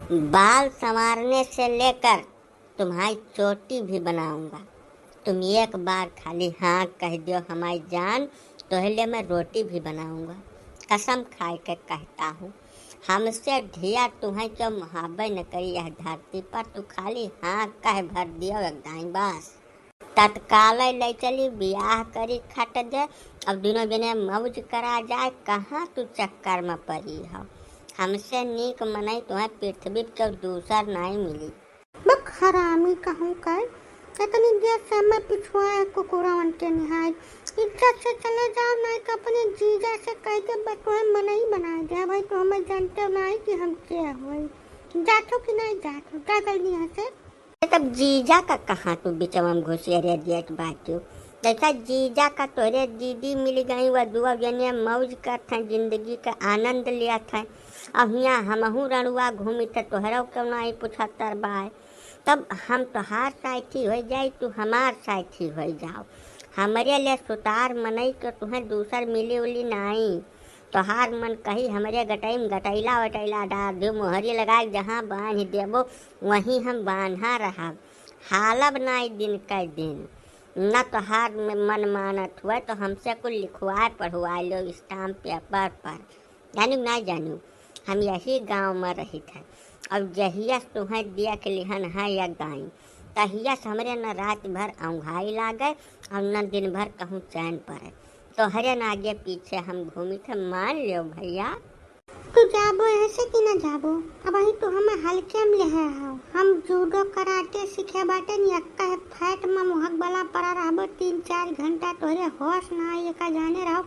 बाल संवारने से लेकर तुम्हारी चोटी भी बनाऊंगा। तुम एक बार खाली हाँ कह दो हमारी जान, तो लिए मैं रोटी भी बनाऊंगा। कसम खाए के कहता हूँ, हमसे ढिया तुम्हें क्यों मुहाबत न करी यह धरती पर। तू खाली हाँ कह भर दियो एक बस। तत्काल ले चली ब्याह करी खट दे, अब दिनों दिने मौज करा जाए। कहाँ तू चक्कर में पड़ी हो? हमसे नीक मनई तुम्हें पृथ्वी पर दूसर नहीं मिली। बक हरामी कहूँ कर, इतनी देर से मैं पिछुआ कुकुरावन के निहाय। इज्जत से चले जाओ, नहीं तो अपने जीजा से कह के बटुआ मनई बना दे। भाई तो हमें जानते नहीं कि हम क्या हुई। जातो कि नहीं जातो, जा जल्दी यहाँ से। तब जीजा का कहाँ तू बिचवा में घुसे रे जेठ बाजू। जैसा जीजा का तोरे दीदी मिल गई, वह दुआ जनिया मौज कर थे, जिंदगी का आनंद लिया थे। अब यहाँ हमहू रणुआ घूमी थे, तोहरा क्यों नहीं पूछतर बाय। तब हम तोहार साथी हो जाए, तू हमार साथी हो जाओ। हमारे लिए सुतार मनई के तुम्हें दूसर मिली उली नहीं। तोहार मन कही हमारे गटई में गटैला वटैला डाल दो, मोहरी लगाए जहाँ बांध देबो वहीं हम बांधा रहा। हालब नाई दिन का दिन न तोहार मन मानत हुआ तो हमसे कुछ लिखवाए पढ़वाए लो स्टाम्प पेपर पर। जानू ना जानू, हम यही गांव में रही थे। अब जहिया तुम्हें दिया के लिहन है या गाई, तहिया से हमरे न रात भर औंघाई लागे और न दिन भर कहूँ चैन पड़े। तो हरे न आगे पीछे हम घूमी थे, मान लो भैया। तू जाबो ऐसे कि न जाबो? अब ही तो हमें हल्के में ले हो। हम जूडो कराटे सीखे बाटे नहीं, अक्का है फैट में मुहक बला पड़ा रहबो 3-4 घंटा, तोरे होश ना आए का जाने रहो।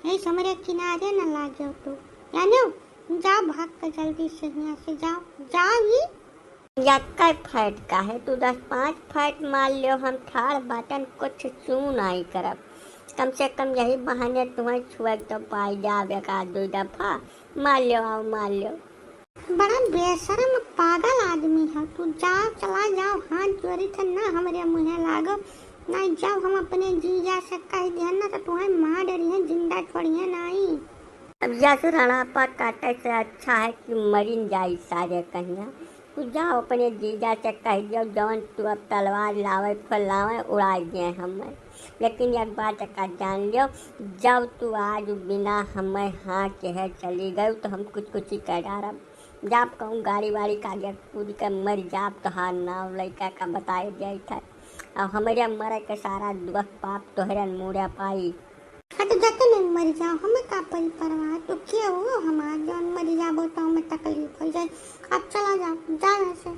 यही समरे किनारे न लागे तू, जानो। जाओ भाग कर जल्दी से यहाँ से, जाओ जाओ ही। यक्का फैट का है तू 10-5 फैट मार लो, हम ठाड़ बाटन कुछ चू नहीं करब। कम से कम यही बहाने तुम्हें छुए तो पाई जावे का 2 दफा। मार लो आओ मार लो। बड़ा बेशरम पागल आदमी है तू। जाओ चला जाओ, हाथ जोड़ी थे ना हमारे मुँह लागो। नहीं जाओ, हम अपने जीजा से कह दिया ना तो तुम्हें मार डरिए, जिंदा छोड़िए नहीं। अब जैसे रणापा काटे से अच्छा है कि मरिन जाई सारे कहिया। तू जाओ अपने जीजा से कह दियो जौन तू अब तलवार लावे फलावे उड़ा दिए हमें। लेकिन एक बात का जान लियो, जब तू आज बिना हमें हाँ कहे चली गई तो हम कुछ कुछ ही कह डारब। जब कहूँ गाड़ी वाड़ी कागज कूद के मर जाब तो हाँ नाव लड़का का बताए जाए था। अब हमारे मरे के सारा दुख पाप तोहरे मुड़े पाई। हाँ तो जाते नहीं मर जाओ, हमें का परी परवाह। तो क्या हो हमारा जौन मर जाबो तो हमें तकलीफ हो जाए। अब चला जाओ, जाओ से।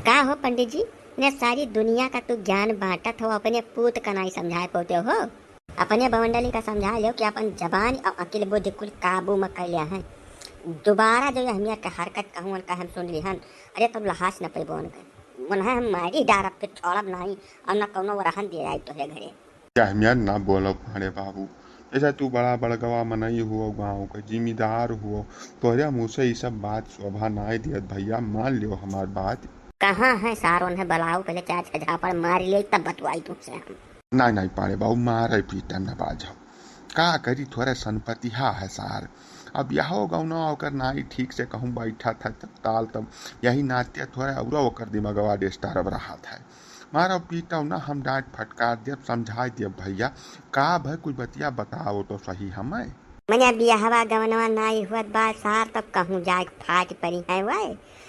का हो पंडित जी ने सारी दुनिया का तू ज्ञान बांटत हो, अपने पूत का नहीं समझा पाते हो। अपने बवंडली का समझा लो कि अपन जबान और अकिल बुद्धि कुल काबू में कर लिया है। दोबारा जो हमिया का हरकत कहूँ उनका हम सुन ली हन, अरे तब लहास न पे बोन गए उन्हें हम मारी डारब फिर छोड़ब नहीं और न कौनो रहन दे जाए तो घरे। अहमियत ना बोलो अरे बाबू। जैसा तू बड़ा बड़गवा मनई हुआ गाँव का जिम्मेदार हुआ, तोहरे मुँह से ये सब बात शोभा ना दियत भैया। मान लियो हमार बात। कहाँ है सारों ने बलाओ पहले 4 झापड़ मार ले तब बतवाई तुमसे हम। नहीं नहीं पाड़े बाबू, मारे पीटम न बाजो। का करी थोड़े संपत्ति हा है सार। अब यह गौना होकर नाई ठीक से कहूँ बैठा था तब ताल, तब यही नाट्य थोड़े और होकर दिमागवा डिस्टर्ब रहा था। मारो पीटो ना, हम डांट फटकार दिए समझा दिए भैया। का भाई कुछ बतिया बताओ तो सही हमें। मैंने बियाहवा गवनवा नाई हुआ बात सार तो कहूँ जाए फाट पड़ी है वह।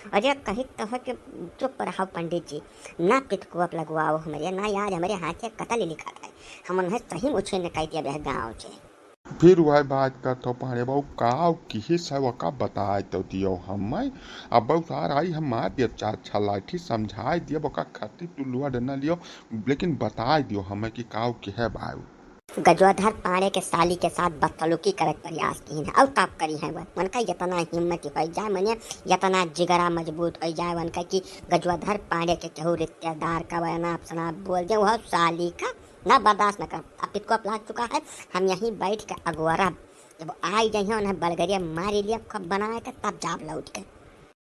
और जो कही तो हो कि चुप रहो पंडित जी, ना पित को अब लगवाओ हमारे ना याद हमारे हाथ से कतल लिखा था। हम उन्हें सही मुझे न कह दिया गाँव से। फिर वह बात कर तो पाड़े बाबू का किसी सब का बताए तो दियो हमें। अब बहुत सार आई हम मार दिए 4 लाठी समझाए दिए बका खती तू लुआ डना लियो, लेकिन बताए दियो हमें कि काव की है भाई। गजवाधर पाड़े के साली के साथ बदसलूकी करे प्रयास की है और ताप करी है वह। मन का यतना हिम्मत हो जाए, मने यतना जिगरा मजबूत हो जाए उनका कि गजवाधर पाड़े के केहू रिश्तेदार का वह अपना बोल दे वह साली का ना बर्दाश्त न कर। अब इसको अपला चुका है, हम यहीं बैठ के अगवरब। जब आई जाइए उन्हें बलगरिया मारी लिया खब बनाए के तब जाब लौट के।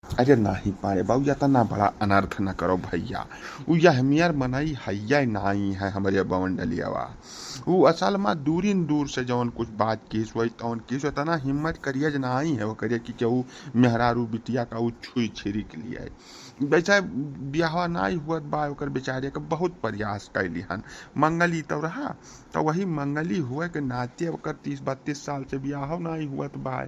अरे नाही पाए बाबू इतना बड़ा अनर्थ न करो भैया। उ यहमियर मनई हैया नाही है हमारे बवंडलियावा। उ असल में दूरिन दूर से जवन कुछ बात किस वही तवन किस तना हिम्मत करिए नाही है वो करिए कि केहू मेहरारू बिटिया का उ छुई छिरी के लिए वैसे ब्याह नाई हुआ बा ओकर बेचारे के बहुत प्रयास कैली हन मंगली तो रहा तो वही मंगली हुए के नाते ओकर 30-32 साल से ब्याह नाई हुआ बा।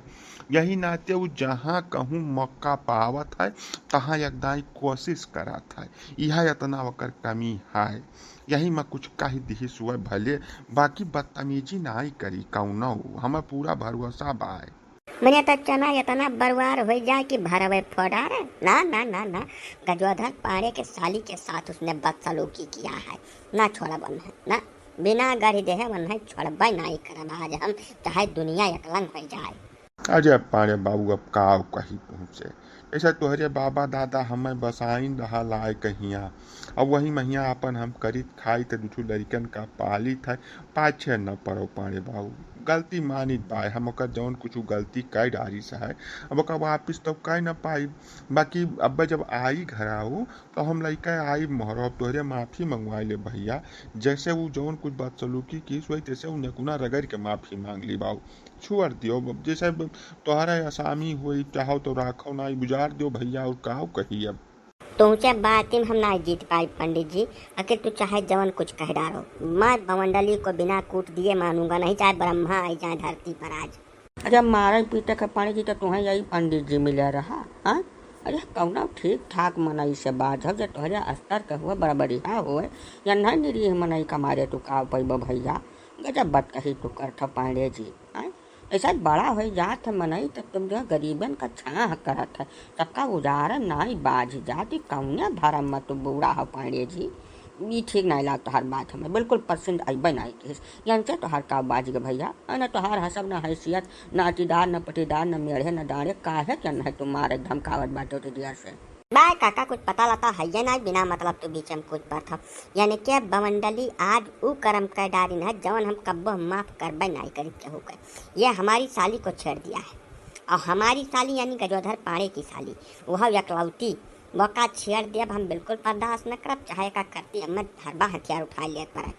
यही नाते वो जहाँ कहूँ मौका पावत है तहाँ एकदम कोशिश करत है। यह इतना ओकर कमी है। यही में कुछ कही दिही सुअ भले बाकी बदतमीजी नहीं करी कौनो हमें पूरा भरोसा बा। मैंने तो चना इतना बरवार हो जाए कि भरवे फोड़ार ना ना ना ना। गजोधर पाड़े के साली के साथ उसने बदसलूकी किया है ना छोड़ा बन है ना बिना गाड़ी दे मन है छोड़बा नहीं करब आज हम चाहे दुनिया एकलन हो जाए। अरे पाड़े बाबू अब का कही पहुँचे ऐसा तोहरे बाबा दादा हमें बसाइन रहा लाए कहिया अब वही महिया अपन हम करीत खाई तो दूठू लड़कन का पाली था पाछे न पड़ो पाड़े बाबू गलती मानित बाय हम ओकर जौन कुछ गलती कई डारी से है अब ओकर वापिस तो कह न पाई। बाकी अब जब आई घर आओ तो हम लड़का आई मोहरो तोहरे माफ़ी मंगवाई ले भैया जैसे वो जौन कुछ बदसलूकी की वही तैसे वो नकुना रगड़ के माफ़ी मांग ली बाबू छुअर दियो जैसे तोहरा आसामी हुई चाहो तो राखो ना गुजार दो भैया और कहो कही अब तुमसे बात हम ना जीत पाई पंडित जी। अगर तू चाहे जवन कुछ कह डालो मैं बवंडली को बिना कूट दिए मानूंगा नहीं चाहे ब्रह्मा आई जाए धरती पर आज। अरे मारे पीटे के पानी जी तो तुम्हें यही पंडित जी मिले रहा हाँ। अरे कौना ठीक ठाक मनई से बात हो जो तोहरे अस्तर के हुए बराबरी हुए या नहीं निरी मनई कमारे तू का पैब भैया गजब बात कही तू कर पांडे जी हाँ। ऐसा बड़ा हो जात है मनई तब तुम जो गरीबन का छाह करत है सबका उजारा नाई बाज जाती कौने धर्म में तू बूढ़ा हो पांडे जी ये ठीक नहीं लगता हर बात हमें बिल्कुल परसेंट आई नहीं किस यहाँ से तोहार का बाज गे भैया न तोहार हसब न हैसियत न अटीदार न पटीदार न मेढ़े न दाड़े काहे क्या न तुम्हारे धमकावत बाटो तो दिया से बाय काका कुछ पता लता है ये ना बिना मतलब तो बीच में कुछ बात था यानी क्या बवंडली आज उ कर्म कर डारी है जवन हम कब्बो माफ करबे नहीं करी के हो गए ये हमारी साली को छेड़ दिया है और हमारी साली यानी गजोधर पाड़े की साली वह यकलौती मौका छेड़ दिया हम बिल्कुल बर्दाश्त न करब चाहे का करती हमें धरबा हथियार उठा लिया पर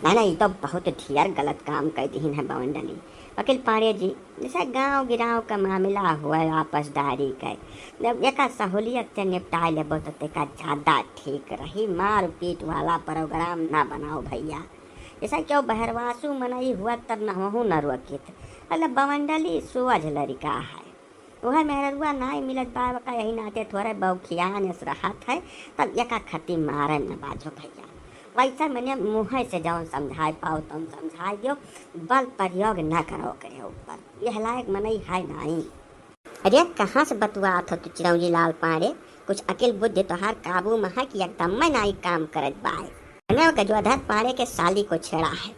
ना ये तो बहुत ढेर गलत काम कर दी है बवंडली। वकील पाड़े जी जैसे गांव गिराव का मामला हुआ आपसदारी का जब एक सहूलियत से निपटा ले तो तेका ज़्यादा ठीक रही मार पीट वाला प्रोग्राम ना बनाओ भैया। जैसा क्यों बहरवासु मनई हुआ तब न हो न रोकित अल्लाह बवंडली सुअज लड़का है वह मेहरुआ ना मिलत बाबा का यही नाते थोड़े बौखियान रहा है तब एक खती मारे न बाजो भैया। वैसा मैंने मुँह से जौन समझाए पाओ तुम समझाए दो बल प्रयोग न करो करे ऊपर यह लायक मनई है नहीं। अरे कहाँ से बतुआ था तू चिरौजी लाल पाड़े कुछ अकिल बुद्धि तोहार काबू में है कि एकदम मैं नहीं काम करत बाय मैंने गजोधर पाड़े के साली को छेड़ा है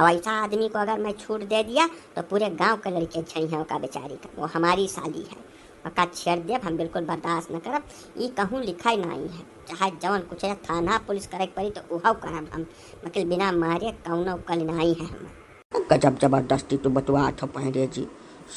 और ऐसा आदमी को अगर मैं छूट दे दिया तो पूरे गांव के लड़के छड़ी हैं का बेचारी का वो हमारी साली है पक्का छेड़ दे हम बिल्कुल बर्दाश्त न करब ये कहूँ लिखाई नहीं है चाहे जवन कुछ थाना पुलिस करे पड़ी तो उहाव करब हम वकील बिना मारे कौनो कल नहीं है हम गजब जबरदस्ती तू बतवा था पांडे जी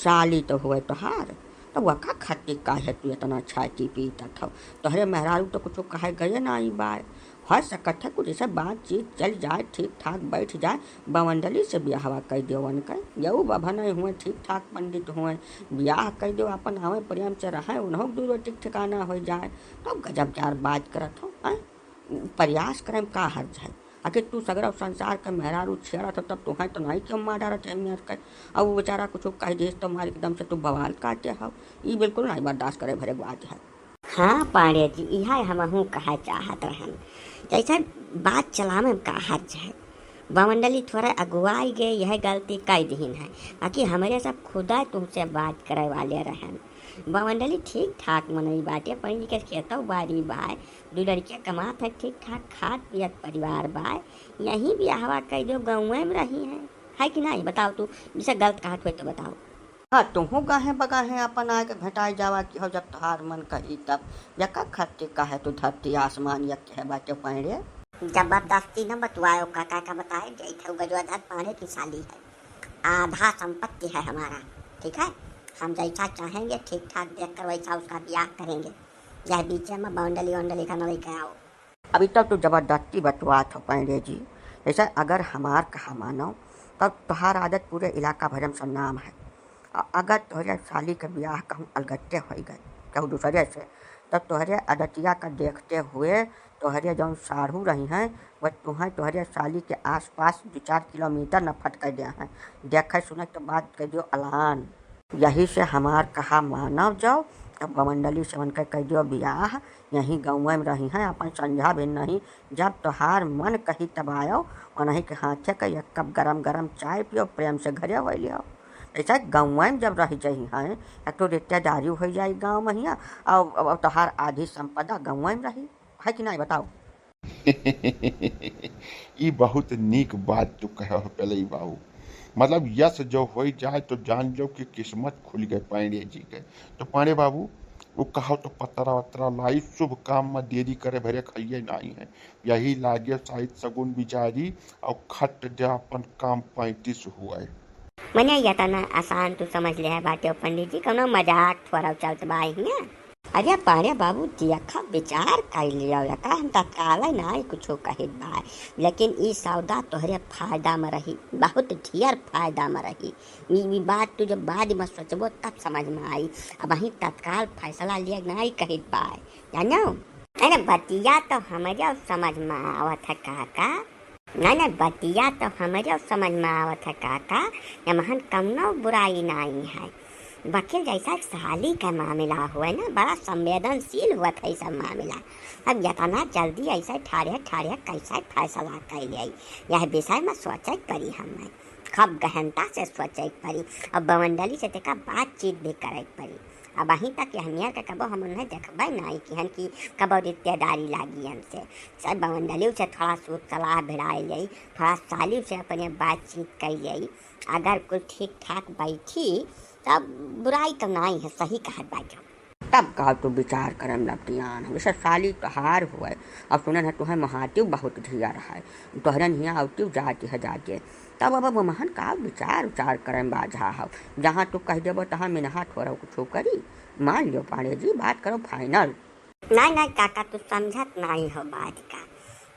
साली तो हुए तोहार तो वका खातिर काहे तू इतना छाती पीता था तोहरे मेहरारू तो कुछ कहे गए ना ई बार हो सकत है कुछ ऐसा बातचीत चल जाए ठीक ठाक बैठ जाए बवंडली से ब्याह कर दो वन कर यू बाबा नहीं हुए ठीक ठाक पंडित हुए ब्याह कर दो अपन आवे प्रेम से रहे उन्हों दूर ठीक ठिकाना हो जाए तब गजब जार बात करत हो प्रयास करें का हर्ज है आखिर तू सगरा संसार का मेहरारू छेड़ा था तब तुम्हें तो नहीं क्यों मार डारा टाइम कर अब वो बेचारा कुछ कह दे तो मारे एकदम से तू बवाल काटे हो ये बिल्कुल नहीं बर्दाश्त करे भरे बात है। हाँ पाड़े जी यह हम कहा चाहत रहन जैसा बात चलावे में का हर्ज है बवंडली थोड़ा अगुवाई गए यह गलती कई दिन है बाकी हमारे सब खुदा तुमसे बात करे वाले रहन बवंडली ठीक ठाक मनई बाटे पढ़ी के खेतो बारी बाय दू लड़कियाँ कमात है ठीक ठाक खात पियत परिवार बाय यहीं भी हवा कई दो गाँव में रही है कि नहीं बताओ तू जैसे गलत कहा हुए तो बताओ। हाँ तुहू गाहे बगाहे अपन आके घटाए जावा कि हो जब तोहार मन कही तब यका खत्ते काहे तू धरती आसमान या कहे बाटे पाड़े जबरदस्ती न बतवाओ काका का बताए जैसे गजोधर पाड़े की साली है आधा संपत्ति है हमारा ठीक है हम जैसा चाहेंगे ठीक ठाक देख कर वैसा उसका ब्याह करेंगे। यह बीच में बाउंडली वाउंडली का न लेके आओ। अभी तक तो जबरदस्ती बतवात हो पाएंगे जी। जैसे अगर हमार कहा मानो तब तोहार आदत पूरे इलाका भर में नाम है। अगर तोहरे साली के ब्याह कहूँ अलगत्ते हो गए कहूँ दूसरे से, तब तोहरे आदतिया का देखते हुए तोहरे जौन साढ़ू रही हैं वह तुम्हें तोहरे साली के आसपास 2-4 किलोमीटर न फटक दे हैं। देखे सुने तो बात कह दियो अलान। यही से हमार कहा मानव जाओ तब बमंडली से बनकर कह दियो ब्याह यहीं गाँव में रही हैं अपन संझा भी नहीं। जब तोहार मन कही तब आओ और नहीं के हाथे का एक कप गरम गरम चाय पियो प्रेम से घरे हो लियो। ऐसा गाँव में जब रह जाही हैं एक तो रिश्तेदारी हो जाए गाँव में ही और तोहार आधी संपदा गाँव में रही है कि नहीं बताओ। ई बहुत नीक बात तू कह पहले बाबू। मतलब यश जो हो जाए तो जान लो कि किस्मत खुल गए पांडे जी के। तो पांडे बाबू वो कहो तो पतरा वतरा लाई शुभ काम में देरी करे भरे खाइए नहीं है। यही लागे शायद सगुन बिचारी और खट जा अपन काम 35 हुआ है। मने या तना आसान तू समझ ले है बाटे पंडित जी कौनो मजाक थोड़ा चलत बाई हिया। अरे पारे बाबू देखा विचार कर लिया का हम तत्काल ना कुछ कहित बा, लेकिन ई सौदा तोहरे फायदा में रही, बहुत ढेर फायदा में रही। ई बात तू जब बाद में सोचबो तब समझ में आई। अब वही तत्काल फैसला लिया नहीं कहित बा जानो। अरे बतिया तो हमारे समझ में आवत है काका। नहीं बतिया तो हमारे समझ में आवत है काका। यमहन कमनो बुराई नहीं है। वकील जैसा साली का मामला हुआ ना बड़ा संवेदनशील हुआ था सब मामला। अब जितना जल्दी ऐसा ठाड़े ठाड़े कैसा फैसला कर लिया यह विषय में सोचे पड़ी हमें खूब गहनता से सोचे पड़ी। अब बमंडली से देखा बातचीत भी करे पड़ी। अब वहीं तक हमिया का कबो हम उन्हें देखबे नहीं कि हन की कबो रिश्तेदारी लागी हमसे। सब बमंडली से थोड़ा सूद सलाह भिड़ाई ली, थोड़ा साली से अपने बातचीत कर ली। अगर कुछ ठीक ठाक बैठी तब बुराई तो नहीं है, सही कहा बाजो। तब कहा तो विचार करम लपटियान हमेशा साली तोहार हुआ। अब सुनन है तुम्हें महातिव बहुत धिया रहा है तोहरन हियाँ आवतिव जाती है जाके। तब अब महन का विचार उचार करम बाझा हो। जहाँ तू कह देबो तहाँ मिनहा थोड़ा कुछ करी मान लियो पांडे जी बात करो फाइनल। नहीं काका तू समझत नहीं हो बात का।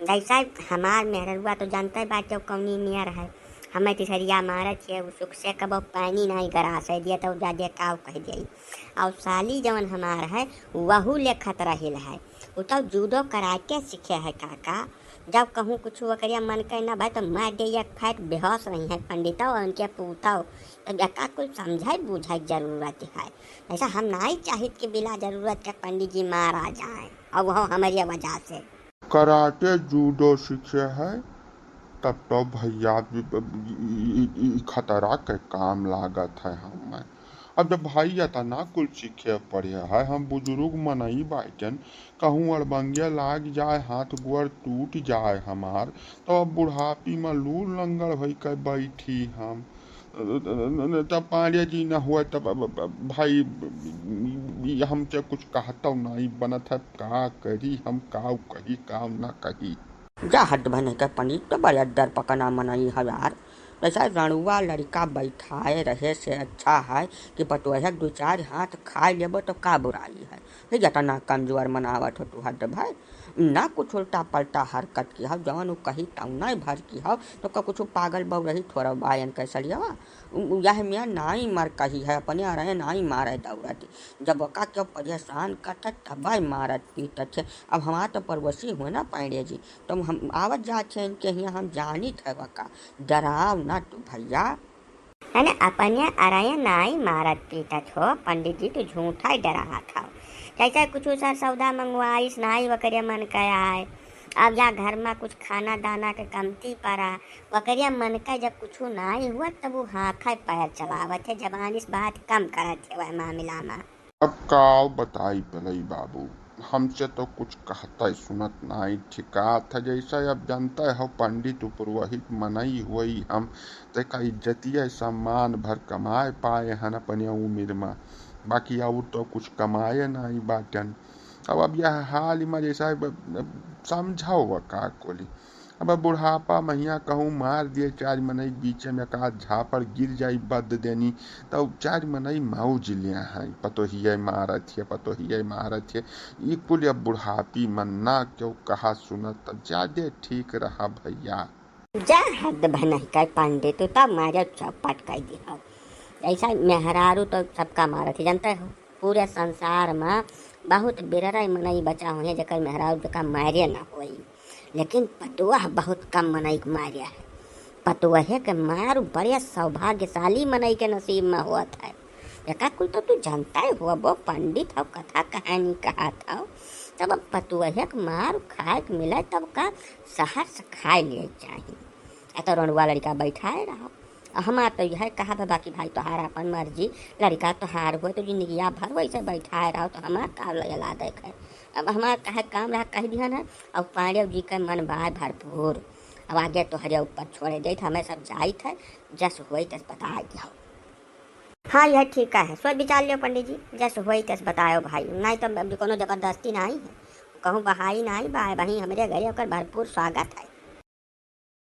जैसा हमार मेहरुआ तो जानते बात कौनी नियर है। हमें तिसरिया मारत है वो सुख से कबो पानी नहीं गरा से दिया तो ज्यादा काव कह दी। और साली जवन हमार है वहू लेखत रहिल है। वो तो जूडो कराटे सीखे है काका। जब कहूँ कुछ वकरिया मन कर ना भाई तो मार दे एक फैट बेहोश नहीं है पंडिता और उनके पूता तो जका कुछ समझाई बुझाई जरूरत है। ऐसा हम नहीं चाहिए कि बिना जरूरत के पंडित जी मारा जाए और वह हमारी वजह से कराटे जूडो सीखे है तब तो भैया खतरा के काम लागत है हमें। अब जब भाई तना कुल सीखे पड़े है हम बुजुर्ग मनई बाइटन कहूँ अड़बंगे लाग जाए हाथ गोड़ टूट जाए हमार तो अब बुढ़ापी में लूर लंगड़ हो कर बैठी हम। तब पांडे जी न हुए तब भाई हमसे कुछ कहता नहीं बनत है का करी हम काव कही काम न कही। जा हद बने के पंडित तो बड़े डर पकना मनई हजार। ऐसा रणुआ लड़का बैठाए रहे से अच्छा है कि पटोहक 2-4 हाथ खा लेबो तो का बुराई है। जतना कमजोर मनावत हो तू हद भाई ना कुछ उल्टा पलटा हरकत की हो जवन कही तऊ नहीं भर की हो तो का कुछ पागल बउ रही थोड़ा बायन कैसे लिया यह मियाँ नाई मर कही है अपने आ रहे नाई मारे दौड़ती जब का क्यों परेशान करता तब मारत पीटत है। अब हमारा तो परवसी हुए ना पांडे जी तो हम आवत जाते इनके यहाँ हम जानी थे वका डराव ना तू भैया। है अपने अरे नाई मारत पीटत हो पंडित जी तो झूठा ही डरा था। जैसा कुछ सर सौदा मंगवाइस नाई वकरिया मन कया है। अब या घर में कुछ खाना दाना के कमती पड़ा वकरिया मन का जब कुछ नहीं हुआ तब वो हाथ पैर चलावत है जबान इस बात कम करत है वह मामला में। अब काव बताई पलई बाबू हमसे तो कुछ कहता ही सुनत नहीं ठिका था। जैसा अब जानता है पंडित पुरोहित मनई हुई हम तेका इज्जतिया सम्मान भर कमाए पाए हन अपने उम्र में बाकी और तो कुछ कमाए नहीं बाटन। अब यह हाल में जैसा समझाओ का कोली अब बुढ़ापा महिया कहूँ मार दिए चार मनई बीच में का झापड़ गिर जाई बद देनी तब चार मनई मौज लिया है पतोहिए मारत है ये कुल अब बुढ़ापी मन्ना क्यों कहा सुनत तब ज्यादा ठीक रहा भैया। जा हद भनई का पांडे तो तब मारे चौपट कर दिया। ऐसा मेहरारू तो सबका मारत ही जानते हो, पूरे संसार में बहुत बिररा मनई बचा हुए जकर मेहरारू जका मारे ना होई, लेकिन पटुआ बहुत कम मनई को मारिया है। पटुआ के मारू बड़े सौभाग्यशाली मनई के नसीब में हुआ था। जका कुल तो तू जानता ही हुआ, वो पंडित हो, कथा कहानी कहा था। तब अब पटुआ के मारू खाए के मिले तब का शहर से खाए लिए चाहिए। तो रनुआ लड़का बैठाए रहो, हमार तो यह कहा था बाकी भाई तोहार अपन मर्जी, लड़का तोहार हो तो जिंदगिया भर वैसे बैठाए रहो तो हमार का लगा देखे। अब हमार कहे काम रहा कह दिया ना। अब पांडे जी के मन बाय भरपूर, अब आगे तोहरे ऊपर छोड़े दे हमें सब जाई थे, जस हुई तस बता दिया। हाँ यह ठीक है, सोच विचार लियो पंडित जी, जस हुई तस बताओ भाई, नहीं तो कोनो जबरदस्ती नहीं है, कहूँ बहाई नहीं बाय वहीं हमारे घरे ओकर भरपूर स्वागत है।